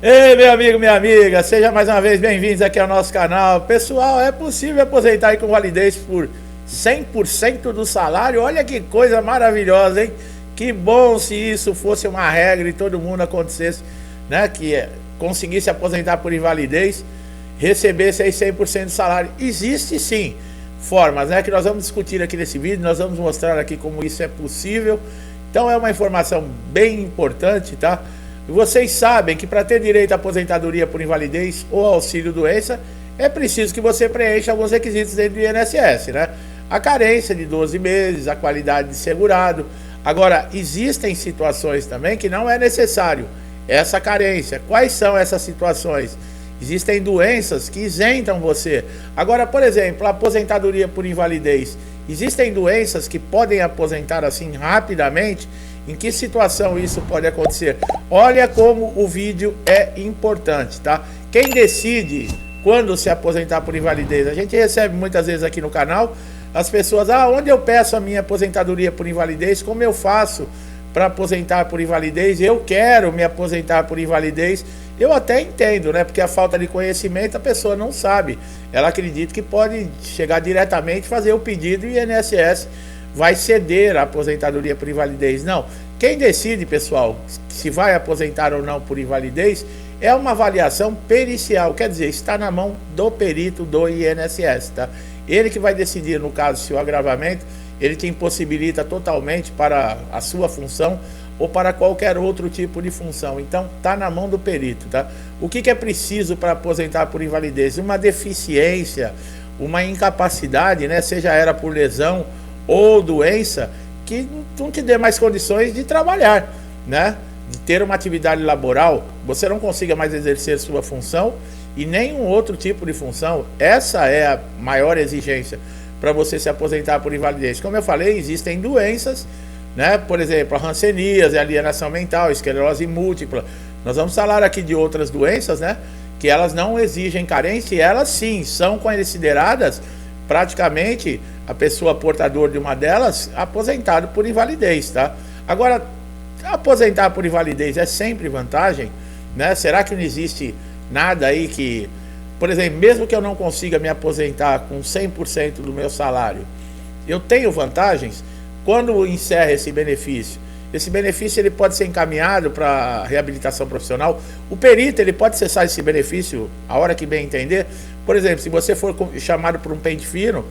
Ei, meu amigo, minha amiga, seja mais uma vez bem-vindos aqui ao nosso canal. Pessoal, é possível aposentar aí com validez por 100% do salário? Olha que coisa maravilhosa, hein? Que bom se isso fosse uma regra e todo mundo acontecesse, né? Conseguisse aposentar por invalidez, recebesse aí 100% do salário. Existe sim formas, né? Que nós vamos discutir aqui nesse vídeo, nós vamos mostrar aqui como isso é possível. Então é uma informação bem importante, tá? Vocês sabem que para ter direito à aposentadoria por invalidez ou auxílio-doença, é preciso que você preencha alguns requisitos dentro do INSS, né? A carência de 12 meses, a qualidade de segurado. Agora, existem situações também que não é necessário essa carência. Quais são essas situações? Existem doenças que isentam você. Agora, por exemplo, a aposentadoria por invalidez. Existem doenças que podem aposentar assim rapidamente. Em que situação isso pode acontecer? Olha como o vídeo é importante, tá? Quem decide quando se aposentar por invalidez? A gente recebe muitas vezes aqui no canal as pessoas, onde eu peço a minha aposentadoria por invalidez? Como eu faço para aposentar por invalidez? Eu quero me aposentar por invalidez. Eu até entendo, né? Porque a falta de conhecimento a pessoa não sabe. Ela acredita que pode chegar diretamente, fazer o pedido e o INSS vai ceder a aposentadoria por invalidez. Não. Quem decide, pessoal, se vai aposentar ou não por invalidez, é uma avaliação pericial. Quer dizer, está na mão do perito do INSS, tá? Ele que vai decidir, no caso, se o agravamento, ele te impossibilita totalmente para a sua função ou para qualquer outro tipo de função. Então, está na mão do perito, tá? O que é preciso para aposentar por invalidez? Uma deficiência, uma incapacidade, né? Seja ela por lesão ou doença, que não te dê mais condições de trabalhar, né? De ter uma atividade laboral, você não consiga mais exercer sua função e nenhum outro tipo de função. Essa é a maior exigência para você se aposentar por invalidez. Como eu falei, existem doenças, né? Por exemplo, a hanseníase, a alienação mental, esclerose múltipla. Nós vamos falar aqui de outras doenças, né? Que elas não exigem carência e elas sim são consideradas praticamente a pessoa portadora de uma delas aposentado por invalidez, tá? Agora, aposentar por invalidez é sempre vantagem, né? Será que não existe nada aí que, por exemplo, mesmo que eu não consiga me aposentar com 100% do meu salário, eu tenho vantagens quando encerra esse benefício? Esse benefício ele pode ser encaminhado para reabilitação profissional. O perito ele pode cessar esse benefício a hora que bem entender. Por exemplo, se você for chamado por um pente fino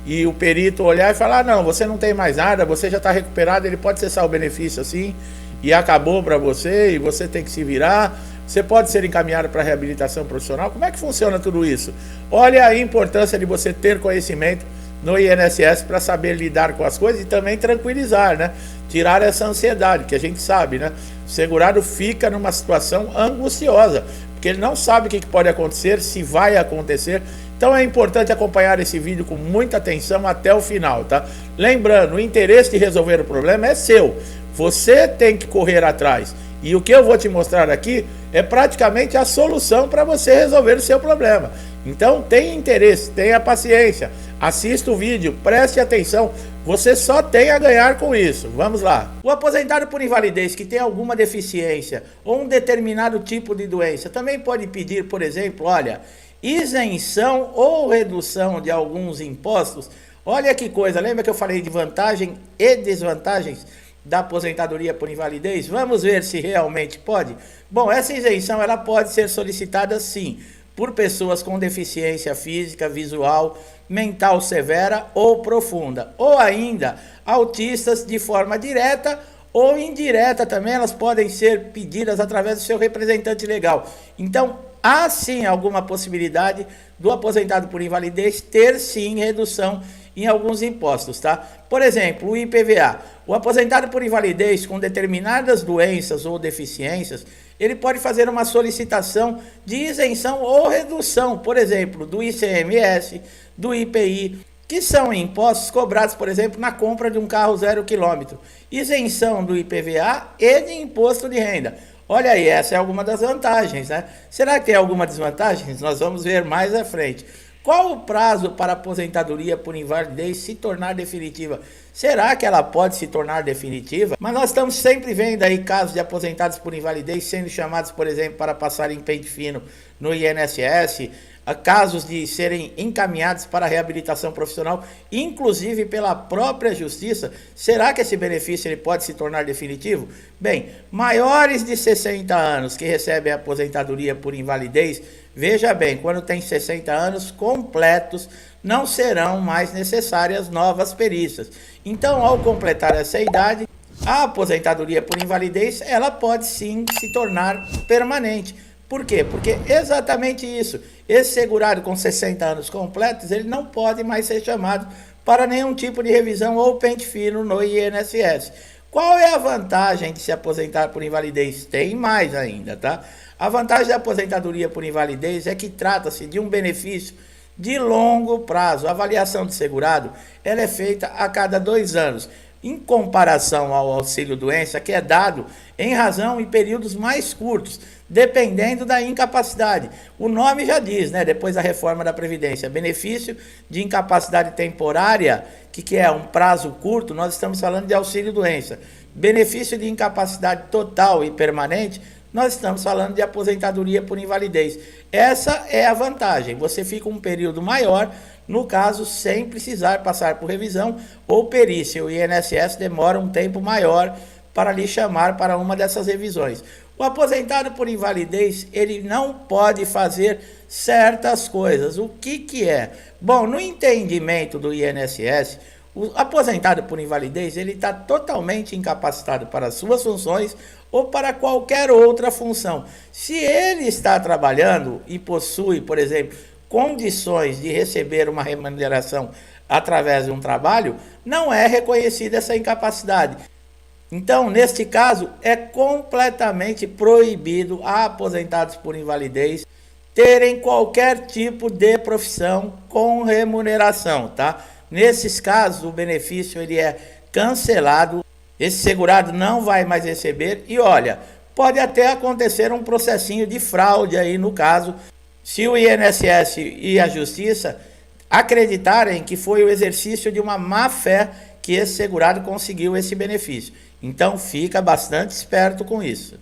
e o perito olhar e falar, não, você não tem mais nada, você já está recuperado, ele pode cessar o benefício assim e acabou para você e você tem que se virar. Você pode ser encaminhado para reabilitação profissional. Como é que funciona tudo isso? Olha a importância de você ter conhecimento no INSS para saber lidar com as coisas e também tranquilizar, né? Tirar essa ansiedade, que a gente sabe, né? O segurado fica numa situação angustiosa, porque ele não sabe o que pode acontecer, se vai acontecer. Então é importante acompanhar esse vídeo com muita atenção até o final, tá? Lembrando, o interesse de resolver o problema é seu. Você tem que correr atrás. E o que eu vou te mostrar aqui é praticamente a solução para você resolver o seu problema. Então tenha interesse, tenha paciência, assista o vídeo, preste atenção, você só tem a ganhar com isso. Vamos lá. O aposentado por invalidez que tem alguma deficiência ou um determinado tipo de doença também pode pedir, por exemplo, olha, isenção ou redução de alguns impostos. Olha que coisa, lembra que eu falei de vantagem e desvantagens da aposentadoria por invalidez? Vamos ver se realmente pode. Bom, essa isenção ela pode ser solicitada sim por pessoas com deficiência física, visual, mental severa ou profunda, ou ainda autistas de forma direta ou indireta também, elas podem ser pedidas através do seu representante legal. Então, há sim alguma possibilidade do aposentado por invalidez ter sim redução em alguns impostos, tá? Por exemplo, o IPVA. O aposentado por invalidez com determinadas doenças ou deficiências, ele pode fazer uma solicitação de isenção ou redução, por exemplo, do ICMS, do IPI, que são impostos cobrados, por exemplo, na compra de um carro 0 km. Isenção do IPVA e de imposto de renda. Olha aí, essa é alguma das vantagens, né? Será que tem alguma desvantagem? Nós vamos ver mais à frente. Qual o prazo para a aposentadoria por invalidez se tornar definitiva? Será que ela pode se tornar definitiva? Mas nós estamos sempre vendo aí casos de aposentados por invalidez sendo chamados, por exemplo, para passar em pente fino no INSS, casos de serem encaminhados para a reabilitação profissional, inclusive pela própria Justiça. Será que esse benefício ele pode se tornar definitivo? Bem, maiores de 60 anos que recebem a aposentadoria por invalidez, veja bem, quando tem 60 anos completos, não serão mais necessárias novas perícias. Então, ao completar essa idade, a aposentadoria por invalidez, ela pode sim se tornar permanente. Por quê? Porque exatamente isso. Esse segurado com 60 anos completos, ele não pode mais ser chamado para nenhum tipo de revisão ou pente fino no INSS. Qual é a vantagem de se aposentar por invalidez? Tem mais ainda, tá? A vantagem da aposentadoria por invalidez é que trata-se de um benefício de longo prazo. A avaliação do segurado, ela é feita a cada 2 anos. Em comparação ao auxílio-doença, que é dado em razão em períodos mais curtos, dependendo da incapacidade. O nome já diz, né? Depois da reforma da Previdência, benefício de incapacidade temporária, que é um prazo curto, nós estamos falando de auxílio-doença. Benefício de incapacidade total e permanente, nós estamos falando de aposentadoria por invalidez. Essa é a vantagem, você fica um período maior, no caso, sem precisar passar por revisão ou perícia. O INSS demora um tempo maior para lhe chamar para uma dessas revisões. O aposentado por invalidez, ele não pode fazer certas coisas. O que é? Bom, no entendimento do INSS, o aposentado por invalidez, ele está totalmente incapacitado para as suas funções ou para qualquer outra função. Se ele está trabalhando e possui, por exemplo, condições de receber uma remuneração através de um trabalho, não é reconhecida essa incapacidade. Então, neste caso, é completamente proibido a aposentados por invalidez terem qualquer tipo de profissão com remuneração, tá? Nesses casos, o benefício ele é cancelado, esse segurado não vai mais receber e olha, pode até acontecer um processinho de fraude aí no caso, se o INSS e a Justiça acreditarem que foi o exercício de uma má-fé que esse segurado conseguiu esse benefício. Então, fica bastante esperto com isso.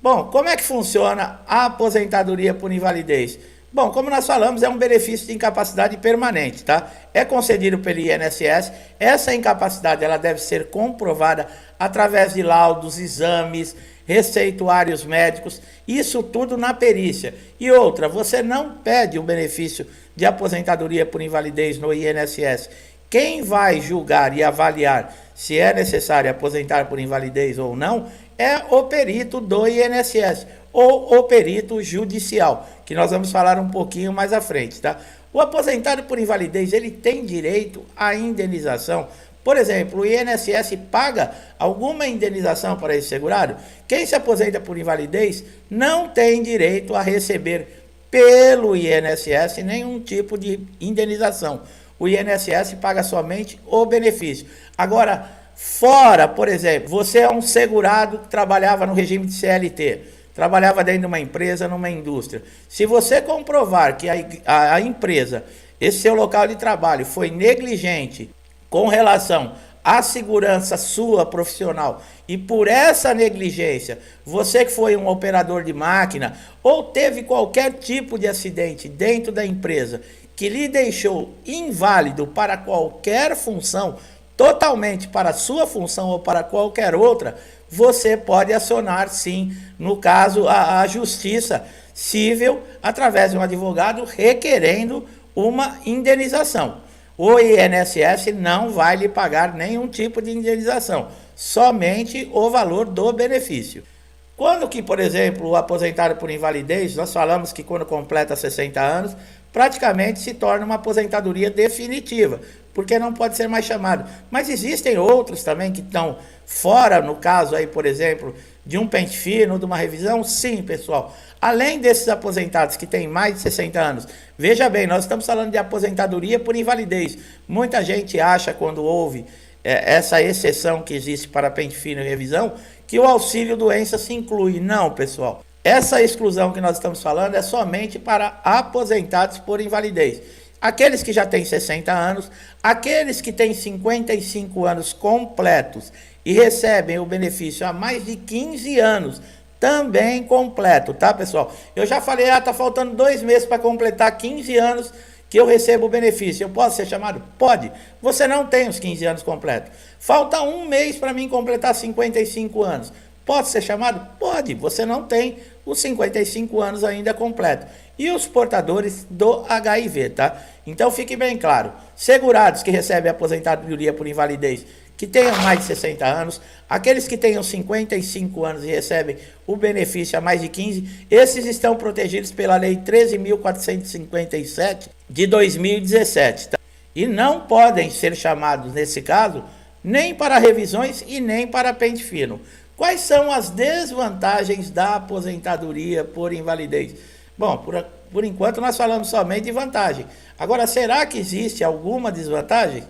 Bom, como é que funciona a aposentadoria por invalidez? Bom, como nós falamos, é um benefício de incapacidade permanente, tá? É concedido pelo INSS. Essa incapacidade ela deve ser comprovada através de laudos, exames, receituários médicos, isso tudo na perícia. E outra, você não pede o benefício de aposentadoria por invalidez no INSS. Quem vai julgar e avaliar se é necessário aposentar por invalidez ou não é o perito do INSS ou o perito judicial, que nós vamos falar um pouquinho mais à frente, tá? O aposentado por invalidez, ele tem direito à indenização. Por exemplo, o INSS paga alguma indenização para esse segurado? Quem se aposenta por invalidez não tem direito a receber pelo INSS nenhum tipo de indenização. O INSS paga somente o benefício. Agora, fora, por exemplo, você é um segurado que trabalhava no regime de CLT, trabalhava dentro de uma empresa, numa indústria. Se você comprovar que a empresa, esse seu local de trabalho, foi negligente com relação à segurança sua profissional e por essa negligência, você que foi um operador de máquina ou teve qualquer tipo de acidente dentro da empresa que lhe deixou inválido para qualquer função, totalmente para a sua função ou para qualquer outra, você pode acionar sim, no caso, a Justiça Civil, através de um advogado requerendo uma indenização. O INSS não vai lhe pagar nenhum tipo de indenização, somente o valor do benefício. Quando que, por exemplo, o aposentado por invalidez, nós falamos que quando completa 60 anos, praticamente se torna uma aposentadoria definitiva, porque não pode ser mais chamado. Mas existem outros também que estão fora, no caso aí, por exemplo, de um pente fino, de uma revisão? Sim, pessoal. Além desses aposentados que têm mais de 60 anos, veja bem, nós estamos falando de aposentadoria por invalidez. Muita gente acha, quando ouve essa exceção que existe para pente fino e revisão, que o auxílio-doença se inclui. Não, pessoal. Essa exclusão que nós estamos falando é somente para aposentados por invalidez. aqueles que já têm 60 anos, aqueles que têm 55 anos completos e recebem o benefício há mais de 15 anos, também completo, tá, pessoal? Eu já falei, tá faltando 2 meses para completar 15 anos que eu recebo o benefício. Eu posso ser chamado? Pode. Você não tem os 15 anos completos. Falta 1 mês para mim completar 55 anos. Pode ser chamado? Pode. Você não tem os 55 anos ainda completo. E os portadores do HIV, tá? Então fique bem claro. Segurados que recebem aposentadoria por invalidez, que tenham mais de 60 anos, aqueles que tenham 55 anos e recebem o benefício há mais de 15, esses estão protegidos pela Lei 13.457 de 2017. Tá? E não podem ser chamados, nesse caso, nem para revisões e nem para pente fino. Quais são as desvantagens da aposentadoria por invalidez? Bom, por enquanto nós falamos somente de vantagem. Agora, será que existe alguma desvantagem?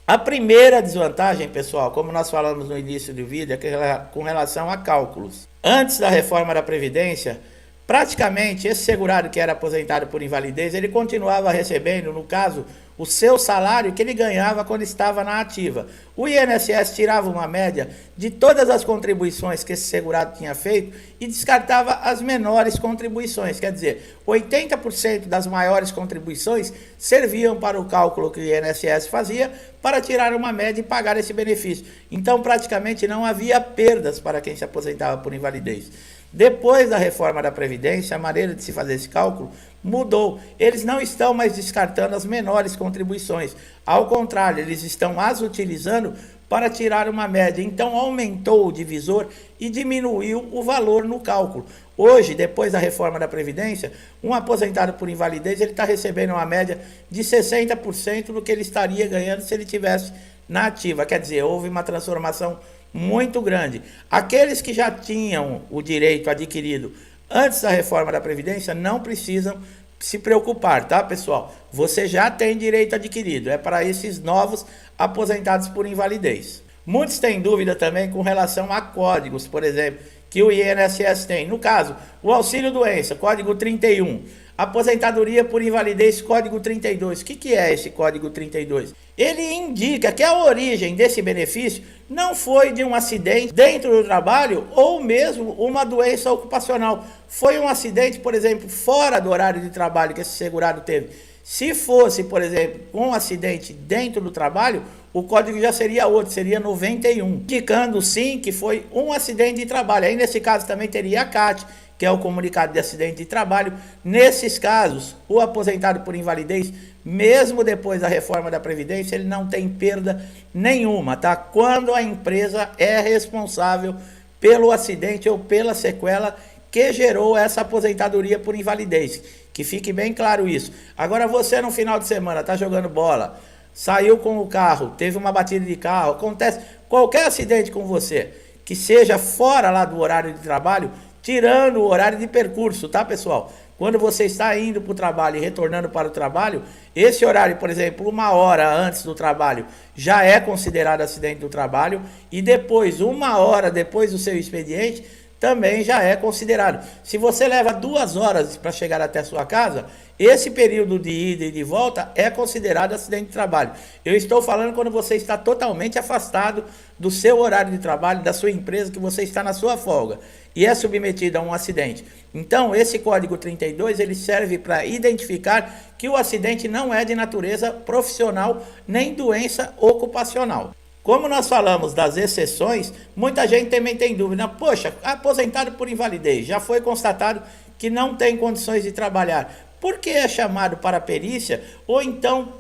A primeira desvantagem, pessoal, como nós falamos no início do vídeo, é com relação a cálculos. Antes da reforma da Previdência, praticamente esse segurado que era aposentado por invalidez, ele continuava recebendo, no caso, o seu salário que ele ganhava quando estava na ativa. O INSS tirava uma média de todas as contribuições que esse segurado tinha feito e descartava as menores contribuições. Quer dizer, 80% das maiores contribuições serviam para o cálculo que o INSS fazia para tirar uma média e pagar esse benefício. Então, praticamente não havia perdas para quem se aposentava por invalidez. Depois da reforma da Previdência, a maneira de se fazer esse cálculo mudou. Eles não estão mais descartando as menores contribuições. Ao contrário, eles estão as utilizando para tirar uma média. Então, aumentou o divisor e diminuiu o valor no cálculo. Hoje, depois da reforma da Previdência, um aposentado por invalidez ele está recebendo uma média de 60% do que ele estaria ganhando se ele tivesse na ativa. Quer dizer, houve uma transformação muito grande. Aqueles que já tinham o direito adquirido antes da reforma da Previdência não precisam se preocupar, tá, pessoal? Você já tem direito adquirido, é para esses novos aposentados por invalidez. Muitos têm dúvida também com relação a códigos, por exemplo, que o INSS tem. No caso, o auxílio-doença, código 31. Aposentadoria por invalidez, código 32. O que é esse código 32? Ele indica que a origem desse benefício não foi de um acidente dentro do trabalho ou mesmo uma doença ocupacional. Foi um acidente, por exemplo, fora do horário de trabalho que esse segurado teve. Se fosse, por exemplo, um acidente dentro do trabalho, o código já seria outro, seria 91. Indicando sim que foi um acidente de trabalho. Aí nesse caso também teria a CAT, que é o comunicado de acidente de trabalho. Nesses casos, o aposentado por invalidez, mesmo depois da reforma da Previdência, ele não tem perda nenhuma, tá? Quando a empresa é responsável pelo acidente ou pela sequela que gerou essa aposentadoria por invalidez. Que fique bem claro isso. Agora você no final de semana tá jogando bola, saiu com o carro, teve uma batida de carro, acontece qualquer acidente com você, que seja fora lá do horário de trabalho, tirando o horário de percurso, tá, pessoal? Quando você está indo para o trabalho e retornando para o trabalho, esse horário, por exemplo, 1 hora antes do trabalho, já é considerado acidente do trabalho, e depois, 1 hora depois do seu expediente, também já é considerado. Se você leva 2 horas para chegar até a sua casa, esse período de ida e de volta é considerado acidente de trabalho. Eu estou falando quando você está totalmente afastado do seu horário de trabalho, da sua empresa, que você está na sua folga e é submetido a um acidente. Então, esse código 32, ele serve para identificar que o acidente não é de natureza profissional nem doença ocupacional. Como nós falamos das exceções, muita gente também tem dúvida. Poxa, aposentado por invalidez, já foi constatado que não tem condições de trabalhar. Por que é chamado para perícia? Ou então,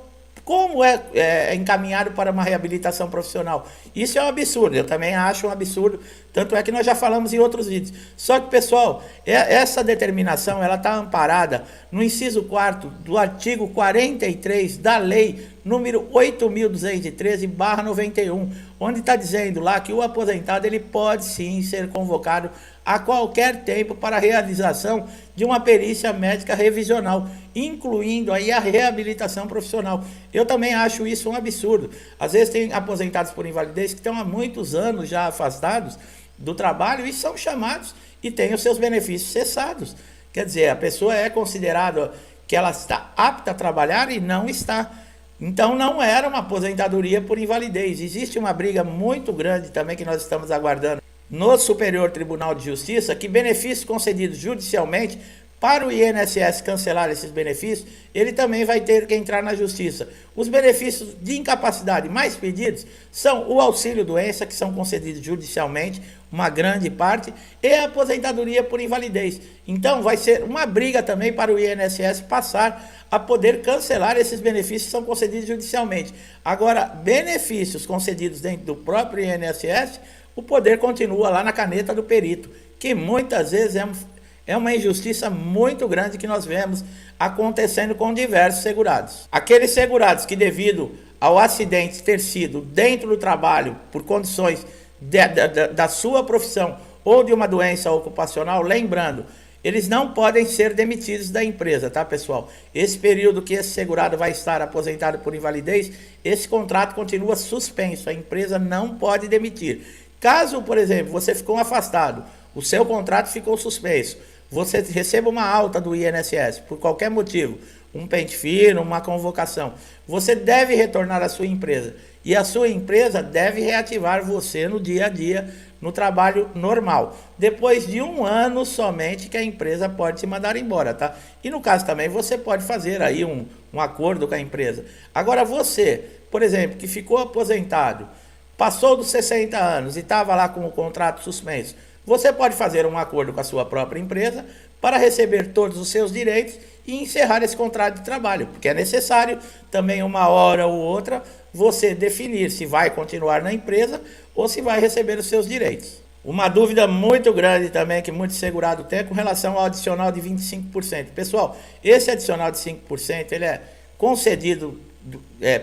como é encaminhado para uma reabilitação profissional? Isso é um absurdo, eu também acho um absurdo. Tanto é que nós já falamos em outros vídeos. Só que, pessoal, essa determinação ela está amparada no inciso 4º do artigo 43 da lei número 8.213/91, onde está dizendo lá que o aposentado ele pode sim ser convocado a qualquer tempo para a realização de uma perícia médica revisional, incluindo aí a reabilitação profissional. Eu também acho isso um absurdo. Às vezes tem aposentados por invalidez que estão há muitos anos já afastados do trabalho e são chamados e têm os seus benefícios cessados. Quer dizer, a pessoa é considerada que ela está apta a trabalhar e não está. Então não era uma aposentadoria por invalidez. Existe uma briga muito grande também que nós estamos aguardando no Superior Tribunal de Justiça, que benefícios concedidos judicialmente, para o INSS cancelar esses benefícios, ele também vai ter que entrar na justiça. Os benefícios de incapacidade mais pedidos são o auxílio-doença, que são concedidos judicialmente, uma grande parte, e a aposentadoria por invalidez. Então vai ser uma briga também para o INSS passar a poder cancelar esses benefícios que são concedidos judicialmente. Agora, benefícios concedidos dentro do próprio INSS, o poder continua lá na caneta do perito, que muitas vezes é uma injustiça muito grande que nós vemos acontecendo com diversos segurados. Aqueles segurados que, devido ao acidente ter sido dentro do trabalho, por condições da sua profissão ou de uma doença ocupacional, lembrando, eles não podem ser demitidos da empresa, tá, pessoal? Esse período que esse segurado vai estar aposentado por invalidez, esse contrato continua suspenso, a empresa não pode demitir. Caso, por exemplo, você ficou afastado, o seu contrato ficou suspenso, você receba uma alta do INSS por qualquer motivo, um pente fino, uma convocação, você deve retornar à sua empresa e a sua empresa deve reativar você no dia a dia, no trabalho normal. Depois de 1 ano somente que a empresa pode te mandar embora, tá? E no caso também você pode fazer aí um acordo com a empresa. Agora você, por exemplo, que ficou aposentado, passou dos 60 anos e estava lá com o contrato suspenso, você pode fazer um acordo com a sua própria empresa para receber todos os seus direitos e encerrar esse contrato de trabalho, porque é necessário também uma hora ou outra você definir se vai continuar na empresa ou se vai receber os seus direitos. Uma dúvida muito grande também que muito segurado tem é com relação ao adicional de 25%. Pessoal, esse adicional de 5% ele é concedido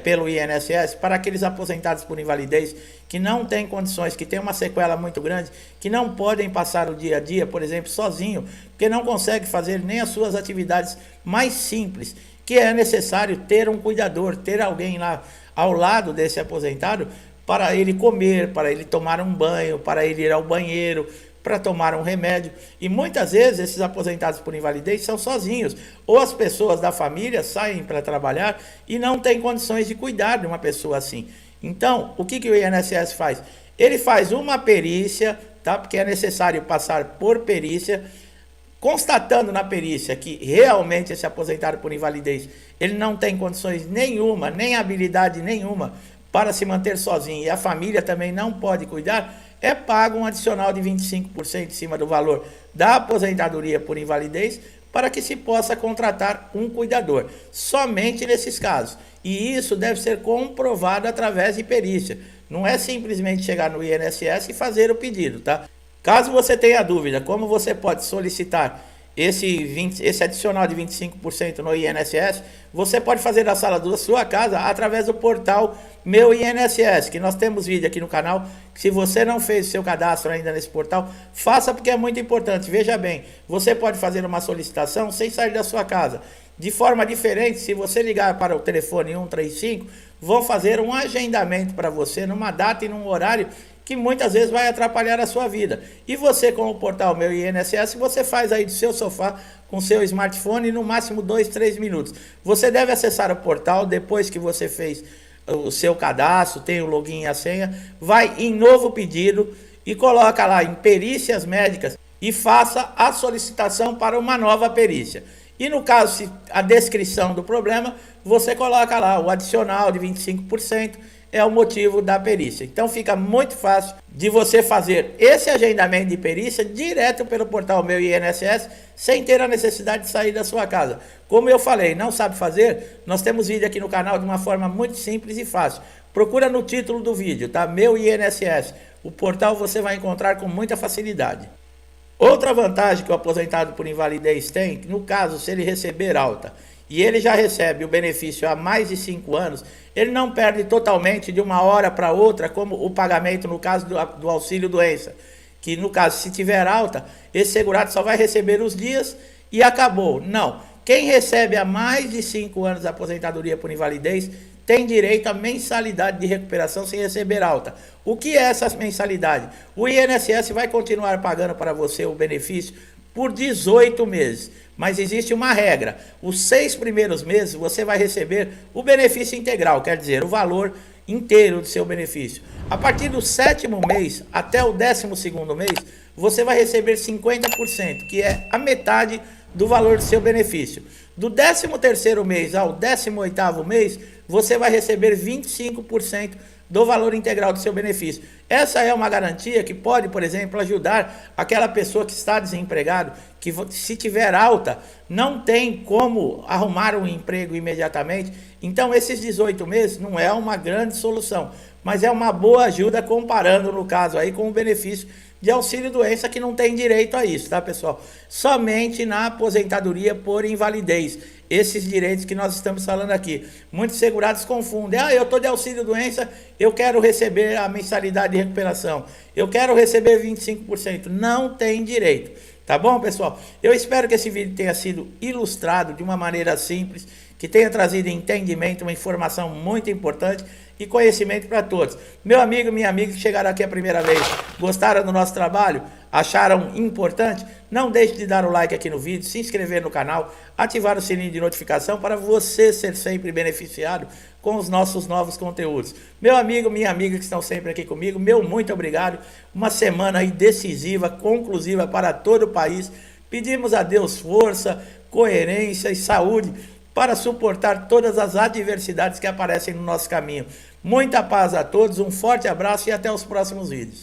pelo INSS para aqueles aposentados por invalidez que não têm condições, que têm uma sequela muito grande, que não podem passar o dia a dia, por exemplo, sozinho, porque não consegue fazer nem as suas atividades mais simples, que é necessário ter um cuidador, ter alguém lá ao lado desse aposentado para ele comer, para ele tomar um banho, para ele ir ao banheiro, para tomar um remédio. E muitas vezes esses aposentados por invalidez são sozinhos, ou as pessoas da família saem para trabalhar e não têm condições de cuidar de uma pessoa assim. Então, o que o INSS faz? Ele faz uma perícia, tá? Porque é necessário passar por perícia, constatando na perícia que realmente esse aposentado por invalidez, ele não tem condições nenhuma, nem habilidade nenhuma para se manter sozinho, e a família também não pode cuidar, é pago um adicional de 25% em cima do valor da aposentadoria por invalidez para que se possa contratar um cuidador, somente nesses casos. E isso deve ser comprovado através de perícia. Não é simplesmente chegar no INSS e fazer o pedido, tá? Caso você tenha dúvida como você pode solicitar esse adicional de 25% no INSS, você pode fazer da sala da sua casa através do portal Meu INSS, que nós temos vídeo aqui no canal. Se você não fez o seu cadastro ainda nesse portal, faça, porque é muito importante. Veja bem, você pode fazer uma solicitação sem sair da sua casa. De forma diferente, se você ligar para o telefone 135, vão fazer um agendamento para você numa data e num horário que muitas vezes vai atrapalhar a sua vida. E você, com o portal Meu INSS, você faz aí do seu sofá com seu smartphone no máximo 2, 3 minutos. Você deve acessar o portal depois que você fez o seu cadastro, tem o login e a senha, vai em novo pedido e coloca lá em perícias médicas e faça a solicitação para uma nova perícia. E no caso, se a descrição do problema, você coloca lá o adicional de 25%, é o motivo da perícia. Então fica muito fácil de você fazer esse agendamento de perícia direto pelo portal Meu INSS, sem ter a necessidade de sair da sua casa. Como eu falei, não sabe fazer? Nós temos vídeo aqui no canal de uma forma muito simples e fácil. Procura no título do vídeo, tá? Meu INSS. O portal você vai encontrar com muita facilidade. Outra vantagem que o aposentado por invalidez tem, no caso, se ele receber alta, e ele já recebe o benefício há mais de 5 anos, ele não perde totalmente de uma hora para outra, como o pagamento no caso do auxílio-doença, que no caso, se tiver alta, esse segurado só vai receber os dias e acabou. Não, quem recebe há mais de 5 anos a aposentadoria por invalidez tem direito à mensalidade de recuperação sem receber alta. O que é essa mensalidade? O INSS vai continuar pagando para você o benefício por 18 meses. Mas existe uma regra: os 6 primeiros meses você vai receber o benefício integral, quer dizer, o valor inteiro do seu benefício. A partir do 7º mês até o 12º mês, você vai receber 50%, que é a metade do valor do seu benefício. Do 13º mês ao 18º mês, você vai receber 25% do valor integral do seu benefício. Essa é uma garantia que pode, por exemplo, ajudar aquela pessoa que está desempregado, que se tiver alta, não tem como arrumar um emprego imediatamente. Então, esses 18 meses não é uma grande solução, mas é uma boa ajuda comparando, no caso aí, com o benefício de auxílio-doença, que não tem direito a isso, tá, pessoal? Somente na aposentadoria por invalidez. Esses direitos que nós estamos falando aqui. Muitos segurados confundem. Ah, eu estou de auxílio-doença, eu quero receber a mensalidade de recuperação. Eu quero receber 25%. Não tem direito. Tá bom, pessoal? Eu espero que esse vídeo tenha sido ilustrado de uma maneira simples, que tenha trazido entendimento, uma informação muito importante e conhecimento para todos. Meu amigo, minha amiga que chegaram aqui a primeira vez, gostaram do nosso trabalho? Acharam importante? Não deixe de dar o like aqui no vídeo, se inscrever no canal, ativar o sininho de notificação para você ser sempre beneficiado com os nossos novos conteúdos. Meu amigo, minha amiga que estão sempre aqui comigo, meu muito obrigado. Uma semana aí decisiva, conclusiva para todo o país. Pedimos a Deus força, coerência e saúde para suportar todas as adversidades que aparecem no nosso caminho. Muita paz a todos, um forte abraço e até os próximos vídeos.